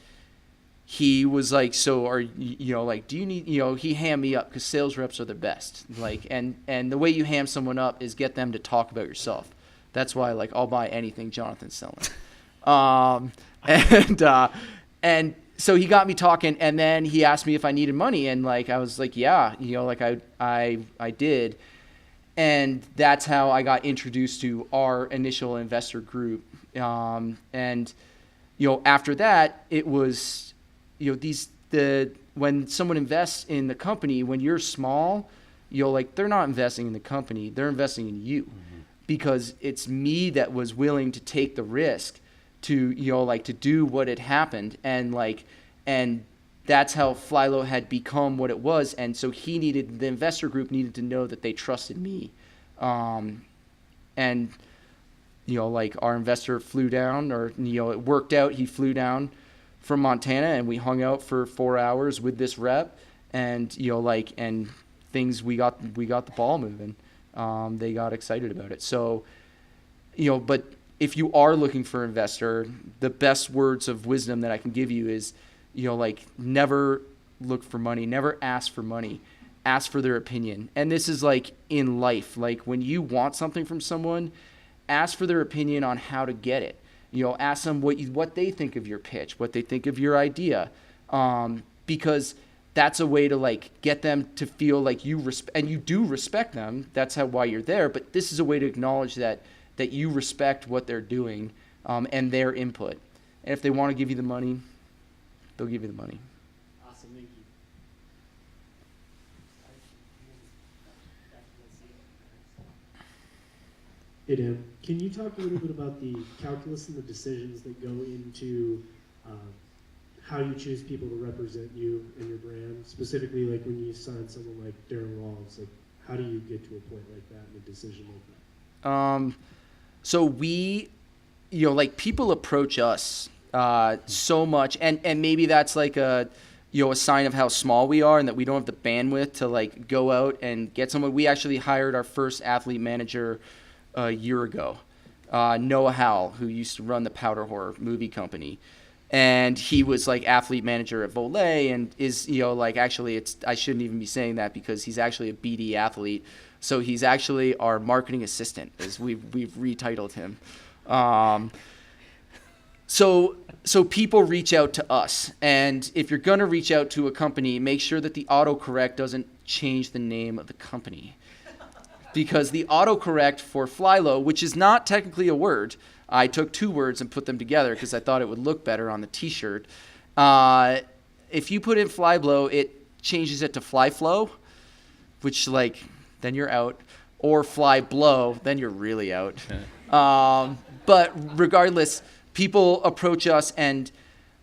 he was like, so are do you need, he hammed me up, because sales reps are the best. And the way you ham someone up is get them to talk about yourself. That's why I'll buy anything Jonathan's selling. And so he got me talking, and then he asked me if I needed money, and I was like, yeah, I did. And that's how I got introduced to our initial investor group. And after that, it was, when someone invests in the company, when you're small, they're not investing in the company, they're investing in you. because it's me that was willing to take the risk to, to do what had happened. And that's how Flylow had become what it was. And so the investor group needed to know that they trusted me. And, our investor flew down, or, it worked out. He flew down from Montana, and we hung out for 4 hours with this rep, and, and we got the ball moving. They got excited about it. So, but if you are looking for an investor, the best words of wisdom that I can give you is, never look for money, never ask for money, ask for their opinion. And this is like in life, like when you want something from someone, ask for their opinion on how to get it. Ask them what they think of your pitch, what they think of your idea, because that's a way to get them to feel like and you do respect them. That's why you're there. But this is a way to acknowledge that you respect what they're doing, and their input. And if they want to give you the money, they'll give you the money. Awesome, thank you. Hey Dan, can you talk a little bit about the calculus and the decisions that go into how you choose people to represent you and your brand? Specifically, like when you sign someone like Darren Rawls, like how do you get to a point like that and a decision like that? So we, people approach us so much, and maybe that's like a sign of how small we are and that we don't have the bandwidth to go out and get someone. We actually hired our first athlete manager a year ago, Noah Howell, who used to run the Powder Horror movie company. And he was athlete manager at Volet, and is, actually I shouldn't even be saying that because he's actually a BD athlete. So he's actually our marketing assistant, as we've retitled him. So people reach out to us, and if you're going to reach out to a company, make sure that the autocorrect doesn't change the name of the company. Because the autocorrect for Flylow, which is not technically a word, I took 2 words and put them together because I thought it would look better on the t-shirt. If you put in Flylow, it changes it to Flyflow, which then you're out, or Flyblow, then you're really out. But regardless, people approach us, and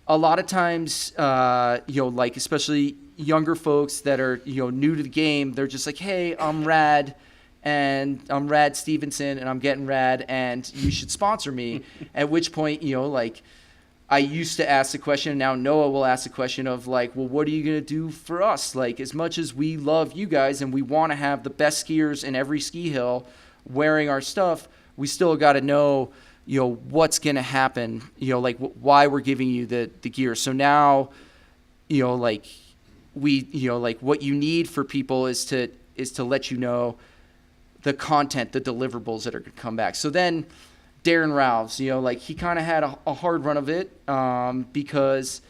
a lot of times, especially younger folks that are, new to the game, they're just like, hey, I'm Rad, and I'm Rad Stevenson, and I'm getting rad, and you should sponsor me. At which point, I used to ask the question, and now Noah will ask the question of well, what are you going to do for us? As much as we love you guys and we want to have the best skiers in every ski hill wearing our stuff, we still got to know, what's going to happen, why we're giving you the gear. So now, what you need for people is to let you know the content, the deliverables that are going to come back. So then Darren Ralphs, he kind of had a hard run of it because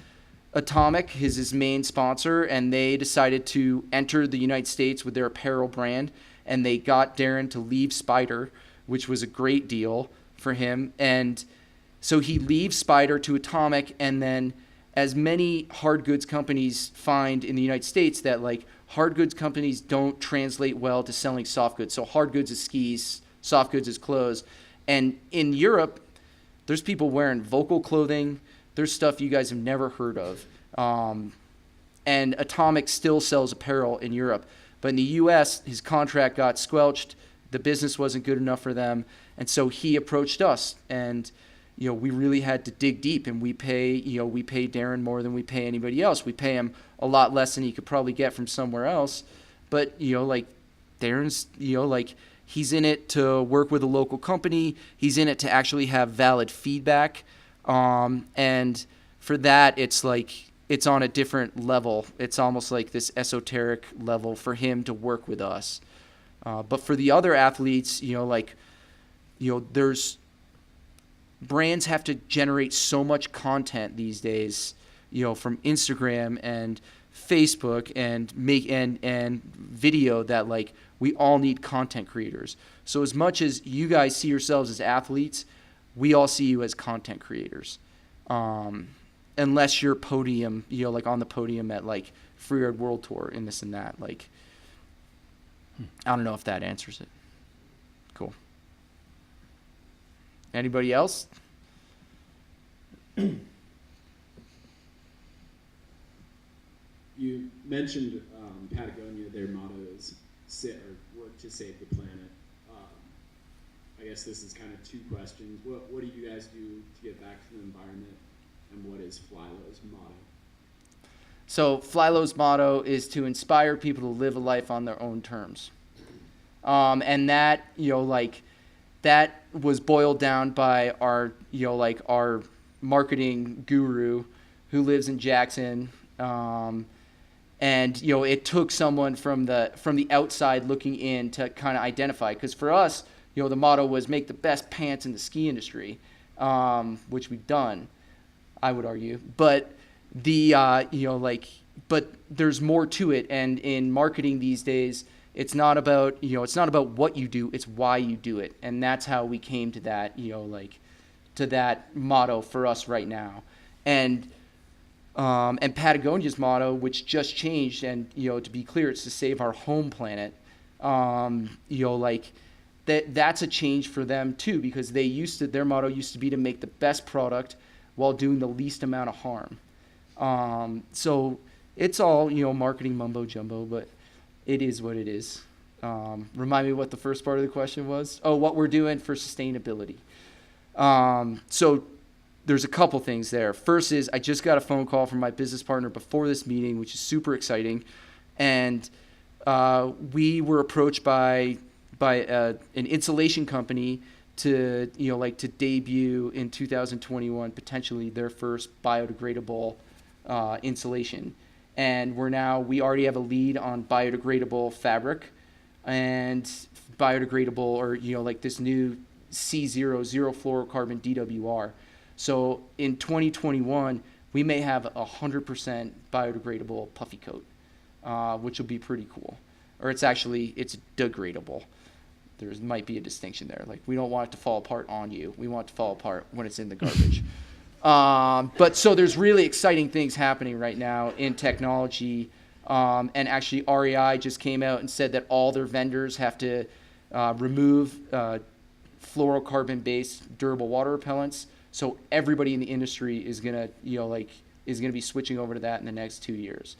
Atomic is his main sponsor, and they decided to enter the United States with their apparel brand, and they got Darren to leave Spider, which was a great deal for him. And so he leaves Spider to Atomic, and then as many hard goods companies find in the United States that hard goods companies don't translate well to selling soft goods. So hard goods is skis, soft goods is clothes. And in Europe, there's people wearing vocal clothing. There's stuff you guys have never heard of. And Atomic still sells apparel in Europe. But in the U.S., his contract got squelched. The business wasn't good enough for them. And so he approached us. And, we really had to dig deep. And we pay Darren more than we pay anybody else. We pay him a lot less than he could probably get from somewhere else. But, Darren's, he's in it to work with a local company. He's in it to actually have valid feedback. And for that, it's on a different level. It's almost like this esoteric level for him to work with us. But for the other athletes, there's brands have to generate so much content these days, from Instagram and Facebook and video that we all need content creators. So as much as you guys see yourselves as athletes, we all see you as content creators. Unless you're podium, on the podium at Freeride World Tour and this and that. I don't know if that answers it. Cool. Anybody else? You mentioned Patagonia. Their motto is work to save the planet. I guess this is kind of two questions. What do you guys do to get back to the environment, and what is Flylow's motto? So Flylow's motto is to inspire people to live a life on their own terms. And that, that was boiled down by our, our marketing guru who lives in Jackson. And, it took someone from the outside looking in to kind of identify. Because for us, the motto was make the best pants in the ski industry, which we've done, I would argue. But but there's more to it. And in marketing these days, it's not about what you do, it's why you do it. And that's how we came to that, to that motto for us right now. And Patagonia's motto, which just changed, and, to be clear, it's to save our home planet. That's a change for them too, because their motto used to be to make the best product while doing the least amount of harm. So it's all, marketing mumbo jumbo, but it is what it is. Remind me what the first part of the question was. Oh, what we're doing for sustainability. So there's a couple things there. First is I just got a phone call from my business partner before this meeting, which is super exciting. And we were approached by an insulation company to to debut in 2021 potentially their first biodegradable insulation. And we already have a lead on biodegradable fabric and biodegradable, or this new C0 zero fluorocarbon DWR. So in 2021 we may have 100% biodegradable puffy coat, which will be pretty cool. Or it's degradable. There might be a distinction there. Like, we don't want it to fall apart on you. We want it to fall apart when it's in the garbage. But so there's really exciting things happening right now in technology. And actually REI just came out and said that all their vendors have to remove fluorocarbon-based durable water repellents. So everybody in the industry is gonna be switching over to that in the next 2 years.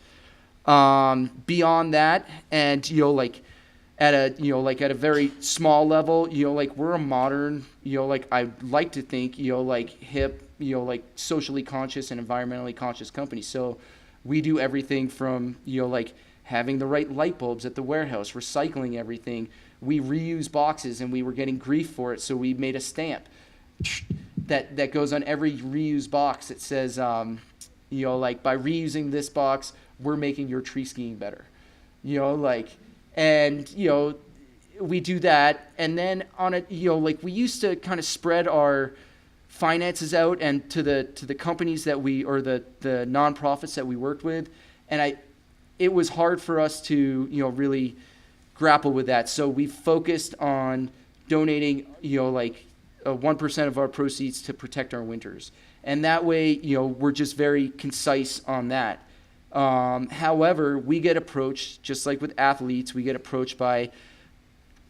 Beyond that, and at a very small level, we're a modern, I like to think, hip, socially conscious and environmentally conscious company. So we do everything from, having the right light bulbs at the warehouse, recycling everything. We reuse boxes, and we were getting grief for it, so we made a stamp that goes on every reused box. It says, by reusing this box, we're making your tree skiing better. We do that. And then we used to kind of spread our finances out and to the companies that the nonprofits that we worked with. And it was hard for us to, really grapple with that. So we focused on donating, 1% of our proceeds to protect our winters. And that way, we're just very concise on that. However, we get approached, just like with athletes, we get approached by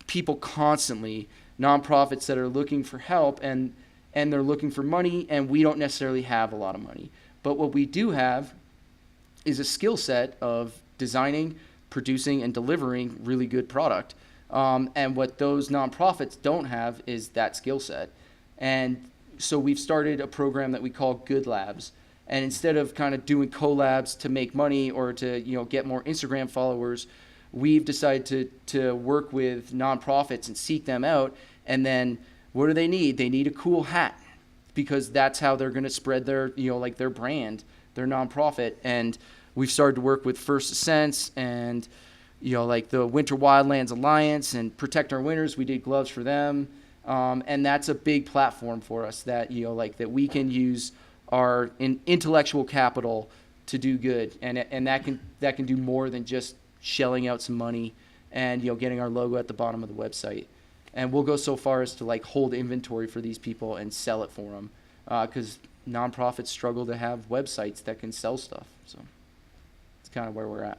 people constantly, nonprofits that are looking for help, and they're looking for money, and we don't necessarily have a lot of money. But what we do have is a skill set of designing, producing, and delivering really good product. And what those nonprofits don't have is that skill set. And so we've started a program that we call Good Labs. And instead of kind of doing collabs to make money or to get more Instagram followers, we've decided to work with nonprofits and seek them out. And then what do they need? They need a cool hat, because that's how they're going to spread their their brand, their nonprofit. And we've started to work with First Ascents and the Winter Wildlands Alliance and Protect Our Winters. We did gloves for them, and that's a big platform for us that that we can use our intellectual capital to do good, and that can do more than just shelling out some money and getting our logo at the bottom of the website. And we'll go so far as to hold inventory for these people and sell it for them, because nonprofits struggle to have websites that can sell stuff. So it's kind of where we're at.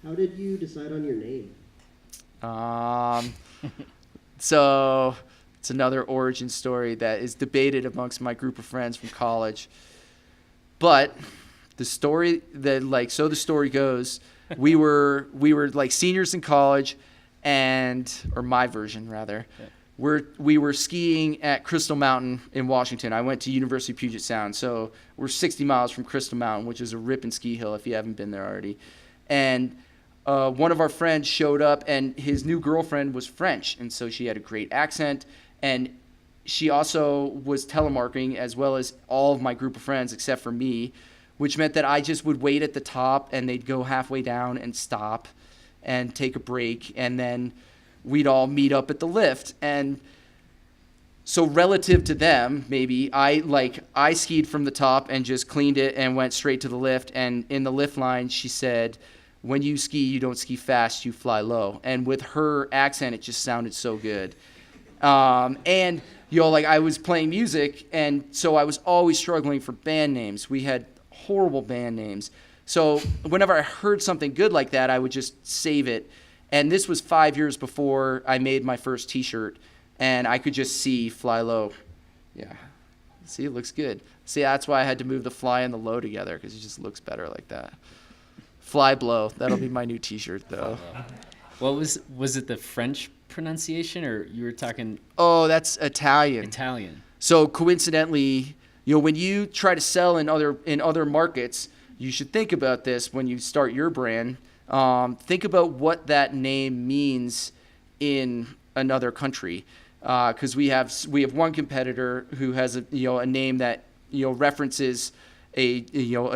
How did you decide on your name? So it's another origin story that is debated amongst my group of friends from college. But the story the story goes, we were like seniors in college, or my version rather. Yeah. We were skiing at Crystal Mountain in Washington. I went to University of Puget Sound, so we're 60 miles from Crystal Mountain, which is a ripping ski hill if you haven't been there already. And one of our friends showed up, and his new girlfriend was French, and so she had a great accent, and she also was telemarketing as well as all of my group of friends except for me, which meant that I just would wait at the top, and they'd go halfway down and stop and take a break, and then we'd all meet up at the lift. And so relative to them, maybe I skied from the top and just cleaned it and went straight to the lift. And in the lift line, she said, "When you ski, you don't ski fast, you fly low." And with her accent, it just sounded so good. And I was playing music, and so I was always struggling for band names. We had horrible band names. So whenever I heard something good like that, I would just save it. And this was 5 years before I made my first T-shirt, and I could just see Fly Low. Yeah. See, it looks good. See, that's why I had to move the fly and the low together, because it just looks better like that. Fly Blow. That'll be my new T-shirt, though. What was it the French pronunciation, or you were talking Oh, that's Italian. Italian? So coincidentally, when you try to sell in other markets, you should think about this when you start your brand. Think about what that name means in another country, because we have one competitor who has a name that references a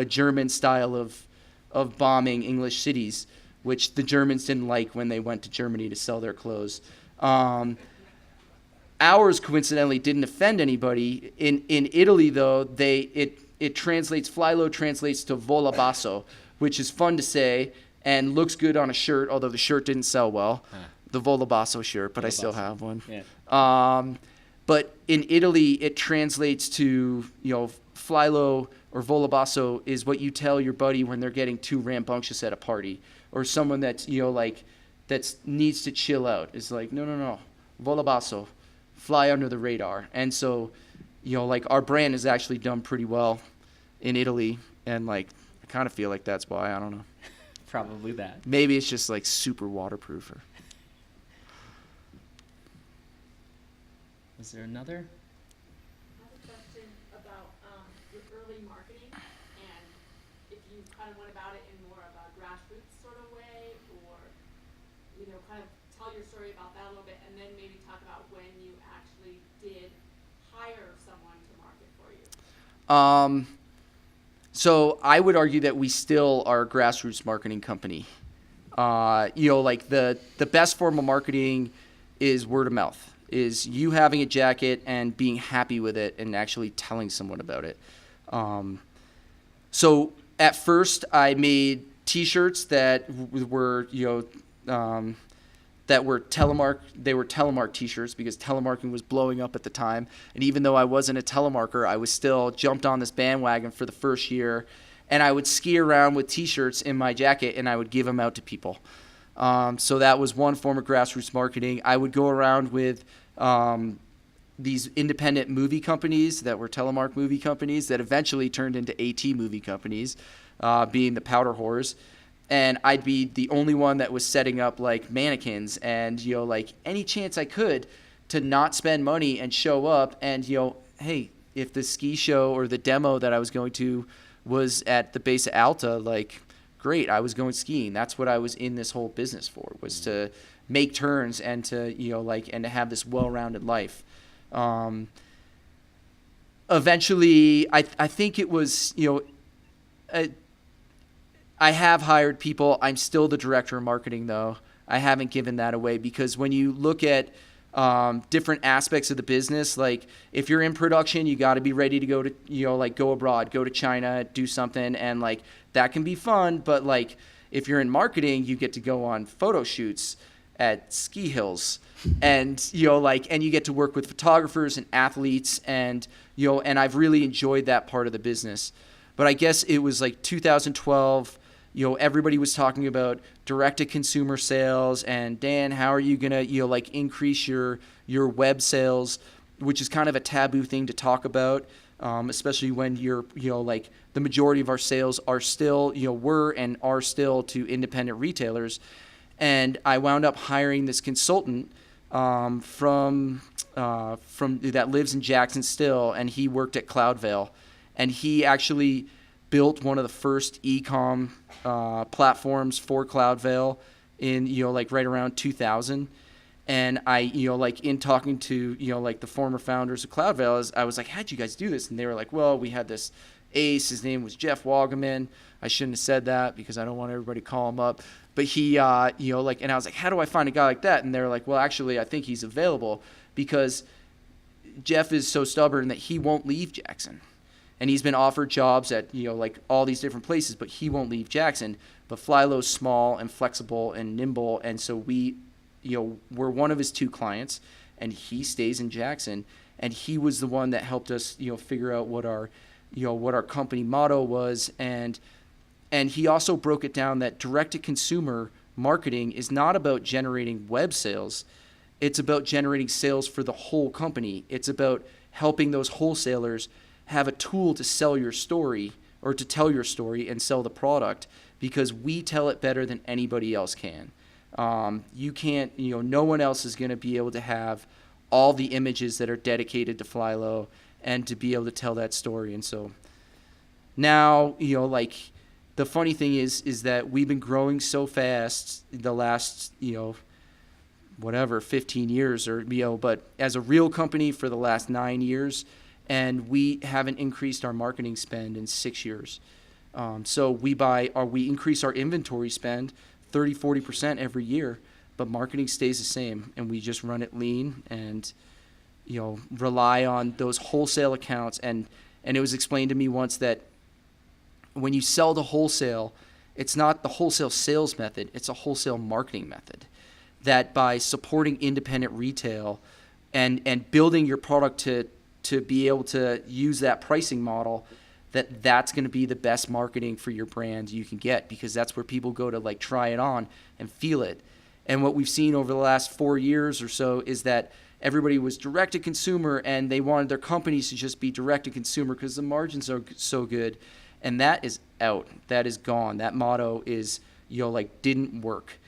German style of bombing English cities, which the Germans didn't like when they went to Germany to sell their clothes. Ours coincidentally didn't offend anybody. In Italy though, it translates, Flylow translates to vola basso, which is fun to say and looks good on a shirt, although the shirt didn't sell well. The vola basso shirt, but I still have one. Yeah. But in Italy, it translates to, Flylow or vola basso is what you tell your buddy when they're getting too rambunctious at a party, or someone that's, that needs to chill out. It's like, no, vola basso, fly under the radar. And so, our brand has actually done pretty well in Italy, and I kind of feel like that's why. I don't know. Probably that. Maybe it's just super waterproof. Was there another? I have a question about your early marketing, and if you kind of went about it in more of a grassroots sort of way, or kind of tell your story about that a little bit, and then maybe talk about when you actually did hire someone to market for you. So I would argue that we still are a grassroots marketing company. The best form of marketing is word of mouth, is you having a jacket and being happy with it and actually telling someone about it. So at first I made T-shirts that were, that were telemark T-shirts, because telemarketing was blowing up at the time. And even though I wasn't a telemarketer, I was still jumped on this bandwagon for the first year. And I would ski around with T-shirts in my jacket, and I would give them out to people. So that was one form of grassroots marketing. I would go around with these independent movie companies that were telemark movie companies that eventually turned into AT movie companies, being the Powder Whores. And I'd be the only one that was setting up mannequins and, any chance I could to not spend money and show up. And, hey, if the ski show or the demo that I was going to was at the base of Alta, great, I was going skiing. That's what I was in this whole business for, was to make turns and to, and to have this well-rounded life. Eventually, I think it was, I have hired people. I'm still the director of marketing, though. I haven't given that away, because when you look at different aspects of the business, if you're in production, you got to be ready to go to, go abroad, go to China, do something, and that can be fun. But if you're in marketing, you get to go on photo shoots at ski hills, and and you get to work with photographers and athletes, and and I've really enjoyed that part of the business. But I guess it was 2012. everybody was talking about direct-to-consumer sales, and Dan, how are you gonna, like increase your web sales, which is kind of a taboo thing to talk about, especially when you're, like the majority of our sales are still, were and are still to independent retailers. And I wound up hiring this consultant from that lives in Jackson still, and he worked at Cloudveil, and he actually built one of the first e-com platforms for Cloudveil in like right around 2000. And I like in talking to like the former founders of Cloudveil, I was like, how'd you guys do this? And they were like, well, we had this ace, his name was Jeff Wagaman. I shouldn't have said that because I don't want everybody to call him up. But he, like, and I was like, how do I find a guy like that? And they're like, well, actually, I think he's available because Jeff is so stubborn that he won't leave Jackson. And he's been offered jobs at, like all these different places, but he won't leave Jackson. But Flylow's small and flexible and nimble. And so we're one of his 2 clients, and he stays in Jackson. And he was the one that helped us, figure out what our company motto was. And he also broke it down that direct-to-consumer marketing is not about generating web sales. It's about generating sales for the whole company. It's about helping those wholesalers have a tool to sell your story or to tell your story and sell the product, because we tell it better than anybody else can. You can't, no one else is going to be able to have all the images that are dedicated to Flylow and to be able to tell that story. And so now, like, the funny thing is that we've been growing so fast the last, 15 years or, but as a real company for the last 9 years, and we haven't increased our marketing spend in 6 years. So we increase our inventory spend 30-40% every year, but marketing stays the same, and we just run it lean and rely on those wholesale accounts. And it was explained to me once that when you sell to wholesale, it's not the wholesale sales method, it's a wholesale marketing method. That by supporting independent retail and building your product to be able to use that pricing model, that's going to be the best marketing for your brand you can get, because that's where people go to like try it on and feel it. And what we've seen over the last 4 years or so is that everybody was direct to consumer, and they wanted their companies to just be direct to consumer because the margins are so good. And that is out. That is gone. That motto is, like didn't work.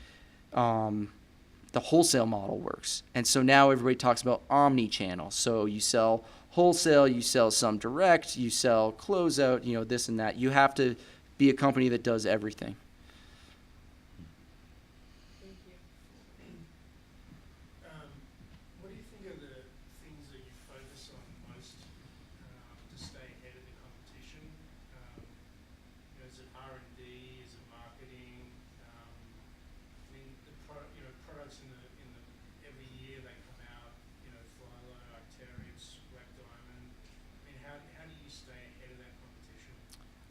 The wholesale model works. And so now everybody talks about omni-channel. So you sell wholesale, you sell some direct, you sell closeout, this and that. You have to be a company that does everything. Thank you. What do you think are the things that you focus on most to stay ahead of the competition? Is it R&D? Is it marketing? I mean, the products in the every year they come out. Flylow, Arc'teryx, Black Diamond. I mean, how do you stay ahead of that competition?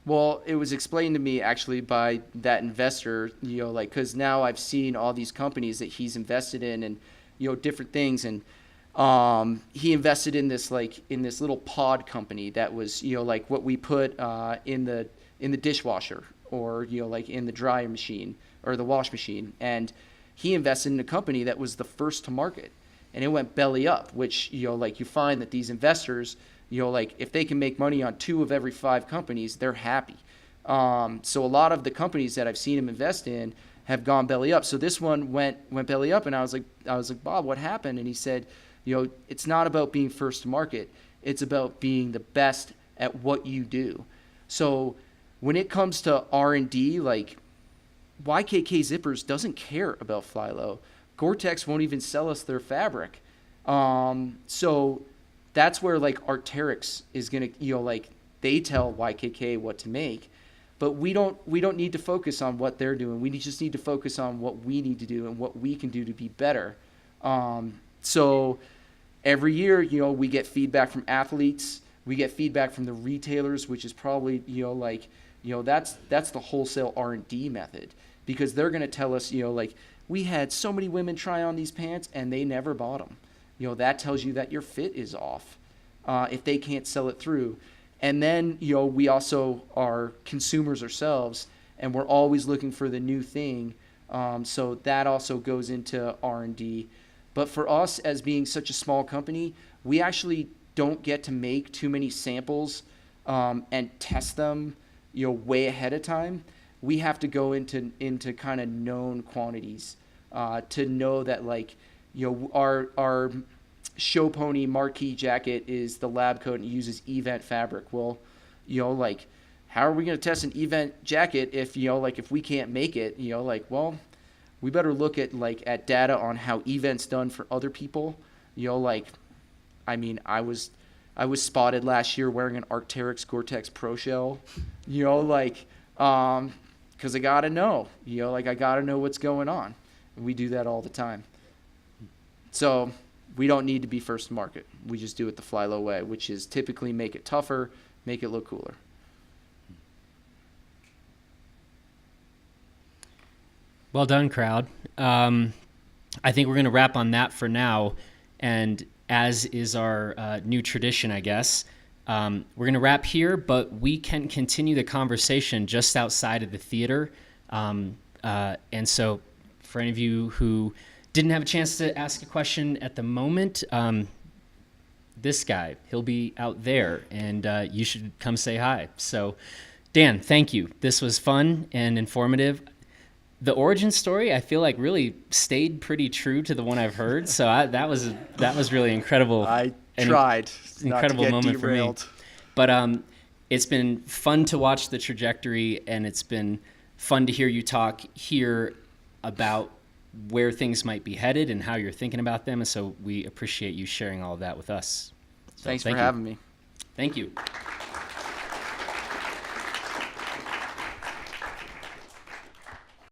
Well, it was explained to me actually by that investor, like, because now I've seen all these companies that he's invested in and, different things. And he invested in this little pod company that was, like what we put in the dishwasher or, like in the dryer machine or the wash machine. And he invested in a company that was the first to market. And it went belly up, which, like you find that these investors, like if they can make money on 2 of every 5 companies, they're happy. So a lot of the companies that I've seen him invest in have gone belly up. So this one went belly up, and I was like, Bob, what happened? And he said, it's not about being first to market. It's about being the best at what you do. So when it comes to R&D, like YKK Zippers doesn't care about Flylow. Gore-Tex won't even sell us their fabric. So that's where like Arc'teryx is gonna, like they tell YKK what to make, but we don't need to focus on what they're doing. We just need to focus on what we need to do and what we can do to be better. So every year, we get feedback from athletes, we get feedback from the retailers, which is probably, that's the wholesale R&D method, because they're gonna tell us, like, we had so many women try on these pants and they never bought them. That tells you that your fit is off if they can't sell it through. And then, we also are consumers ourselves, and we're always looking for the new thing. So that also goes into R&D. But for us, as being such a small company, we actually don't get to make too many samples and test them, way ahead of time. We have to go into kind of known quantities to know that, like, our show pony marquee jacket is the lab coat and it uses event fabric. Well, like, how are we going to test an event jacket if if we can't make it? Well, we better look at data on how events done for other people. I mean, I was spotted last year wearing an Arc'teryx Gore-Tex Pro Shell, because I gotta know, I gotta know what's going on. And we do that all the time. So we don't need to be first to market. We just do it the Flylow way, which is typically make it tougher, make it look cooler. Well done, crowd. I think we're going to wrap on that for now. And as is our new tradition, I guess, we're going to wrap here, but we can continue the conversation just outside of the theater. And so for any of you who didn't have a chance to ask a question at the moment, this guy, he'll be out there, and you should come say hi. So, Dan, thank you. This was fun and informative. The origin story, I feel like, really stayed pretty true to the one I've heard. So that was really incredible. I tried. Incredible not to get moment derailed. for me. But it's been fun to watch the trajectory, and it's been fun to hear you talk here about where things might be headed and how you're thinking about them. And so we appreciate you sharing all of that with us. So Thanks for having me. Thank you.